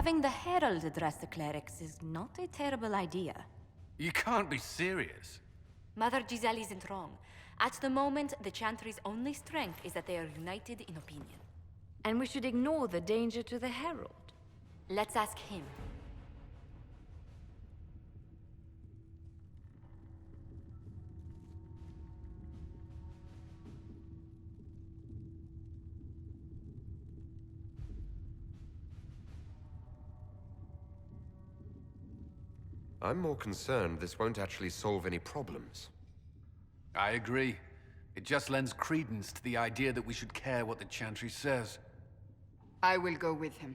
having the Herald address the clerics is not a terrible idea. You can't be serious. Mother Giselle isn't wrong. At the moment, the Chantry's only strength is that they are united in opinion. And we should ignore the danger to the Herald. Let's ask him. I'm more concerned this won't actually solve any problems. I agree. It just lends credence to the idea that we should care what the Chantry says. I will go with him.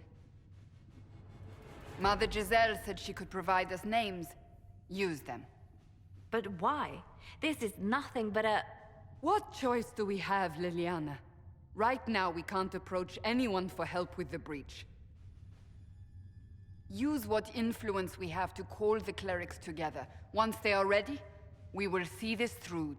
Mother Giselle said she could provide us names. Use them. But why? This is nothing but a... What choice do we have, Liliana? Right now, we can't approach anyone for help with the breach. Use what influence we have to call the clerics together. Once they are ready, we will see this through.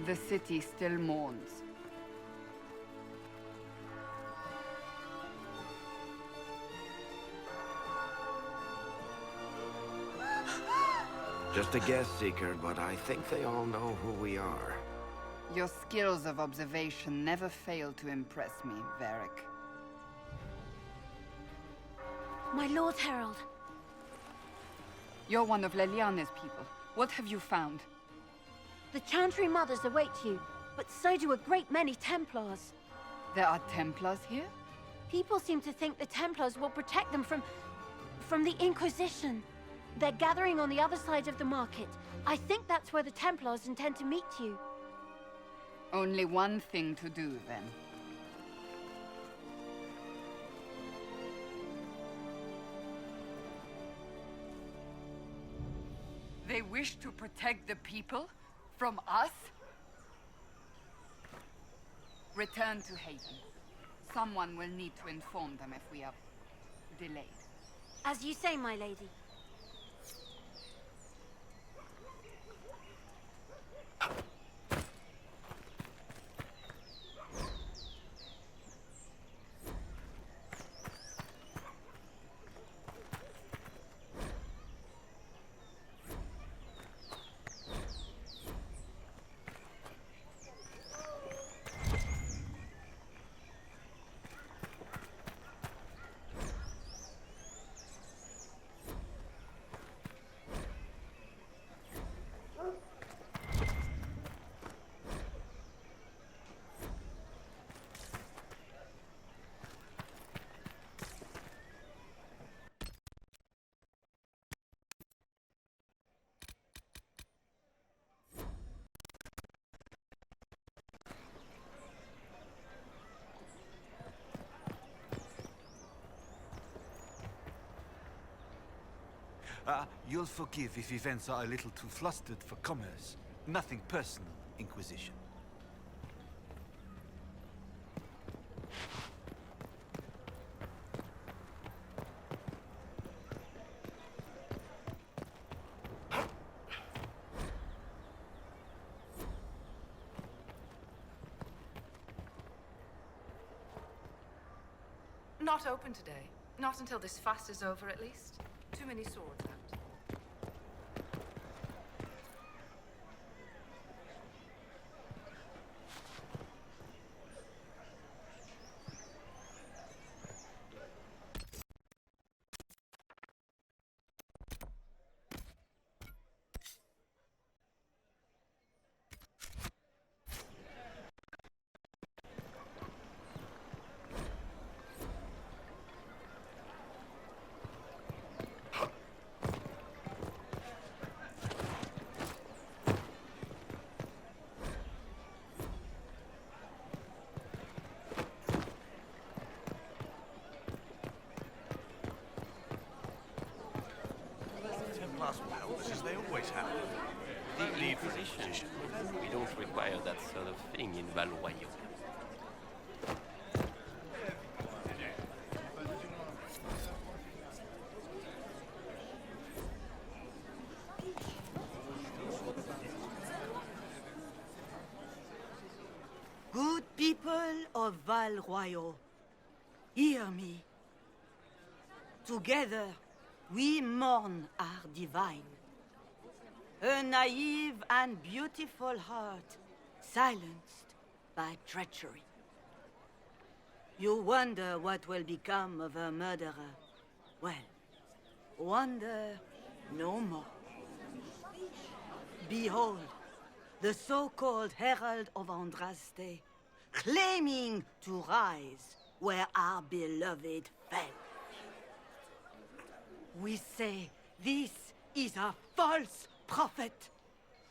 The city still mourns. Just a guess, Seeker, but I think they all know who we are. Your skills of observation never fail to impress me, Varric. My Lord Herald. You're one of Leliana's people. What have you found? The Chantry mothers await you, but so do a great many Templars. There are Templars here? People seem to think the Templars will protect them from the Inquisition. They're gathering on the other side of the market. I think that's where the Templars intend to meet you. Only one thing to do, then. They wish to protect the people? From us? Return to Haven. Someone will need to inform them if we are delayed. As you say, my lady. You'll forgive if events are a little too flustered for commerce. Nothing personal, Inquisition. Not open today. Not until this fast is over, at least. Too many swords out. Templars will help us as they always have. The Inquisition. We don't require that sort of thing in Val Royeaux. Good people of Val Royeaux, hear me. Together, we mourn our divine. Her naive and beautiful heart, silenced by treachery. You wonder what will become of her murderer. Well, wonder no more. Behold, the so-called Herald of Andraste, claiming to rise where our beloved fell. We say this is a false prophet.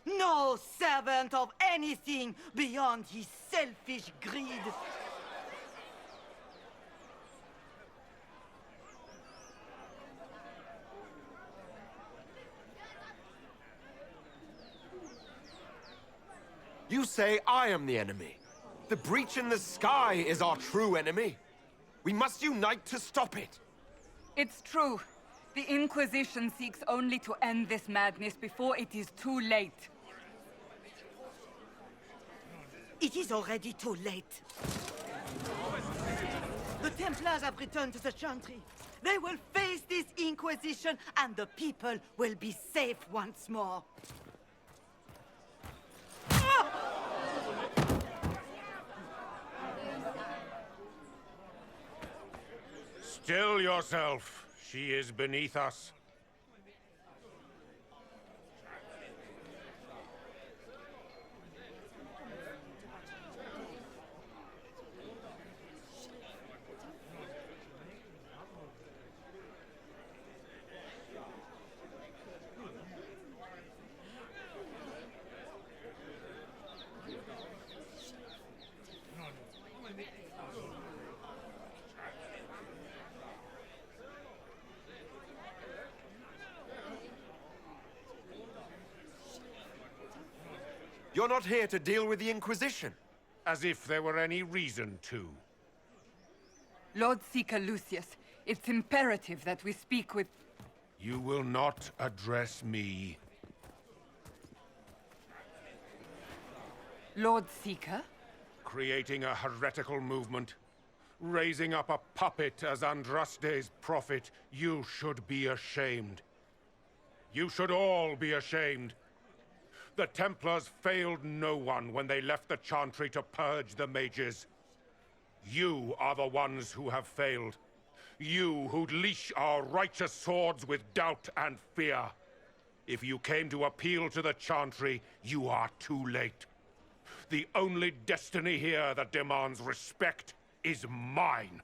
No servant of anything beyond his selfish greed. You say I am the enemy. The breach in the sky is our true enemy. We must unite to stop it. It's true. The Inquisition seeks only to end this madness before it is too late. It is already too late. The Templars have returned to the Chantry. They will face this Inquisition, and the people will be safe once more. Still yourself. She is beneath us. You're not here to deal with the Inquisition. As if there were any reason to. Lord Seeker Lucius, it's imperative that we speak with... You will not address me. Lord Seeker? Creating a heretical movement. Raising up a puppet as Andraste's prophet. You should be ashamed. You should all be ashamed. The Templars failed no one when they left the Chantry to purge the mages. You are the ones who have failed. You who'd leash our righteous swords with doubt and fear. If you came to appeal to the Chantry, you are too late. The only destiny here that demands respect is mine.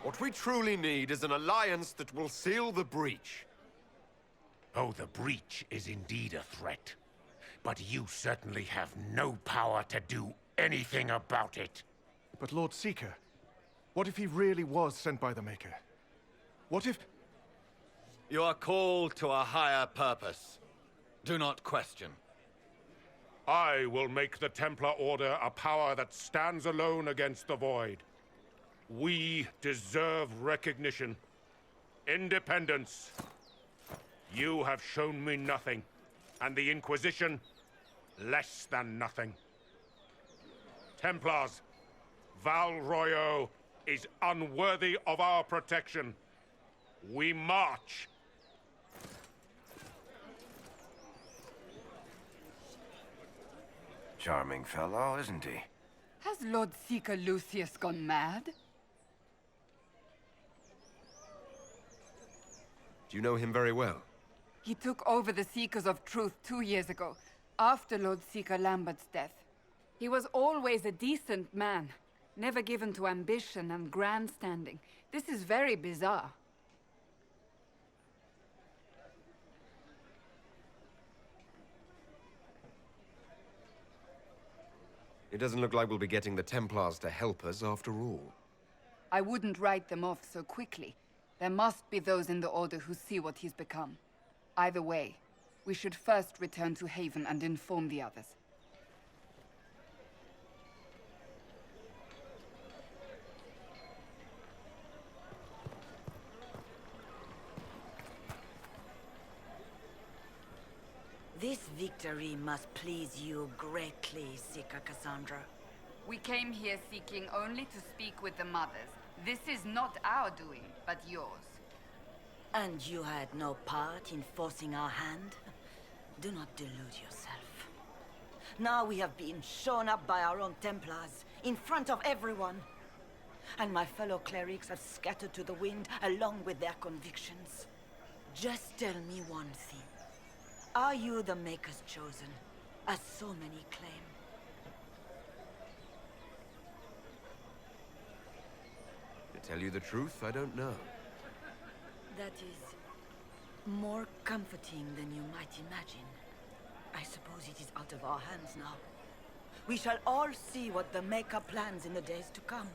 What we truly need is an alliance that will seal the breach. Oh, the breach is indeed a threat. But you certainly have no power to do anything about it. But Lord Seeker, what if he really was sent by the Maker? What if... You are called to a higher purpose. Do not question. I will make the Templar Order a power that stands alone against the Void. We deserve recognition. Independence. You have shown me nothing, and the Inquisition, less than nothing. Templars, Val Royeaux is unworthy of our protection. We march! Charming fellow, isn't he? Has Lord Seeker Lucius gone mad? Do you know him very well? He took over the Seekers of Truth 2 years ago, after Lord Seeker Lambert's death. He was always a decent man, never given to ambition and grandstanding. This is very bizarre. It doesn't look like we'll be getting the Templars to help us after all. I wouldn't write them off so quickly. There must be those in the Order who see what he's become. Either way, we should first return to Haven and inform the others. This victory must please you greatly, Seeker Cassandra. We came here seeking only to speak with the mothers. This is not our doing, but yours. And you had no part in forcing our hand? Do not delude yourself. Now we have been shown up by our own Templars, in front of everyone. And my fellow clerics have scattered to the wind along with their convictions. Just tell me one thing. Are you the Maker's chosen, as so many claim? To tell you the truth, I don't know. That is more comforting than you might imagine. I suppose it is out of our hands now. We shall all see what the Maker plans in the days to come.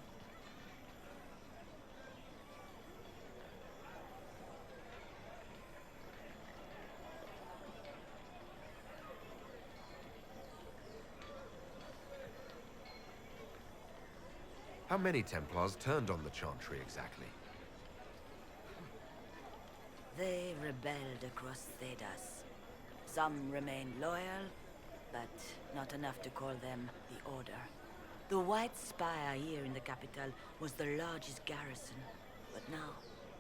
How many Templars turned on the Chantry exactly? They rebelled across Thedas. Some remained loyal, but not enough to call them the Order. The White Spire here in the capital was the largest garrison, but now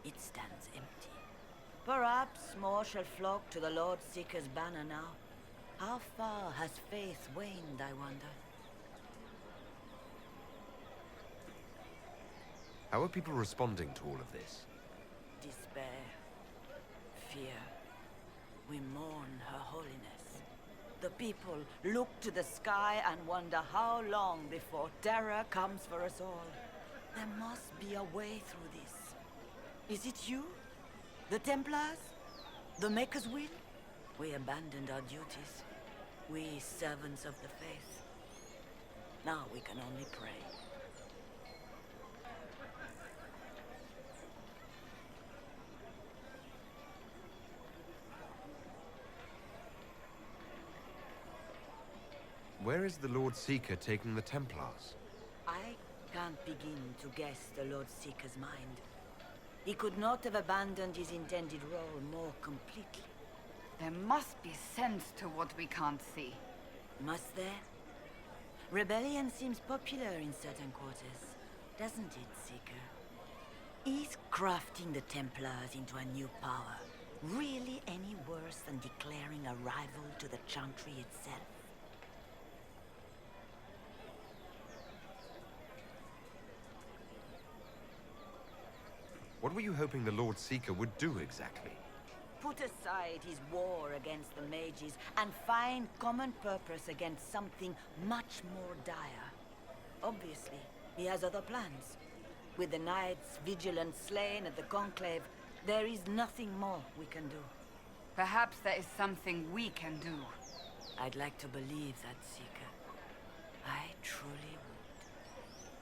it stands empty. Perhaps more shall flock to the Lord Seeker's banner now. How far has faith waned, I wonder? How are people responding to all of this? Despair. Fear. We mourn Her Holiness. The people look to the sky and wonder how long before terror comes for us all. There must be a way through this. Is it you? The Templars? The Maker's will? We abandoned our duties. We servants of the faith. Now we can only pray. Where is the Lord Seeker taking the Templars? I can't begin to guess the Lord Seeker's mind. He could not have abandoned his intended role more completely. There must be sense to what we can't see. Must there? Rebellion seems popular in certain quarters, doesn't it, Seeker? Is crafting the Templars into a new power really any worse than declaring a rival to the Chantry itself? What were you hoping the Lord Seeker would do exactly? Put aside his war against the mages and find common purpose against something much more dire. Obviously, he has other plans. With the knights vigilant slain at the Conclave, there is nothing more we can do. Perhaps there is something we can do. I'd like to believe that, Seeker. I truly would.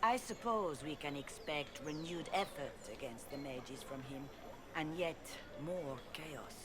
I suppose we can expect renewed effort against the mages from him, and yet more chaos.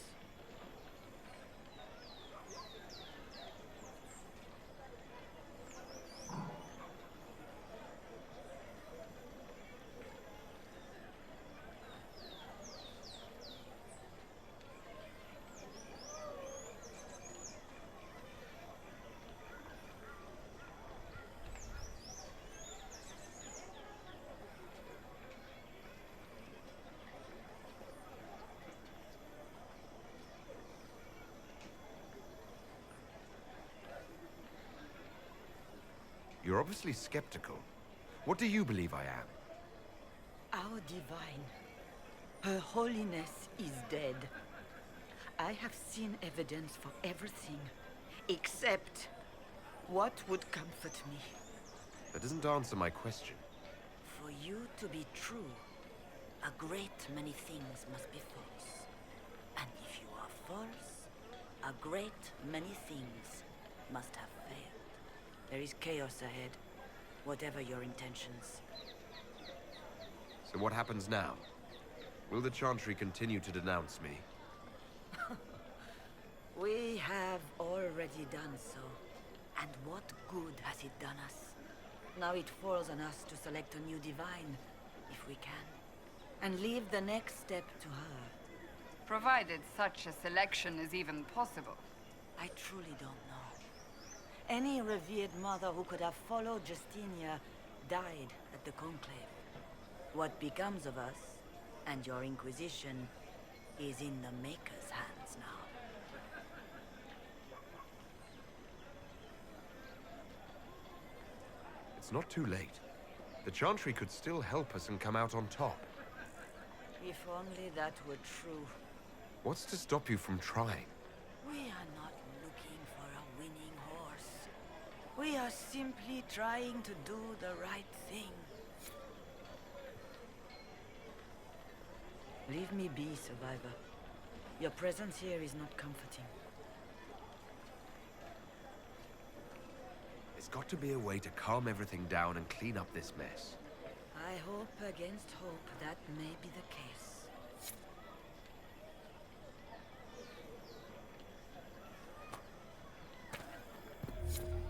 obviously skeptical. What do you believe I am? Our divine, Her Holiness is dead. I have seen evidence for everything, except what would comfort me. That doesn't answer my question. For you to be true, a great many things must be false. And if you are false, a great many things must have failed. There is chaos ahead, whatever your intentions. So what happens now? Will the Chantry continue to denounce me? We have already done so. And what good has it done us? Now it falls on us to select a new divine, if we can. And leave the next step to her. Provided such a selection is even possible. I truly don't know. Any revered mother who could have followed Justinia died at the Conclave. What becomes of us, and your Inquisition, is in the Maker's hands now. It's not too late. The Chantry could still help us and come out on top. If only that were true. What's to stop you from trying? We are not looking for a winning horse. We are simply trying to do the right thing. Leave me be, Survivor. Your presence here is not comforting. There's got to be a way to calm everything down and clean up this mess. I hope against hope that may be the case.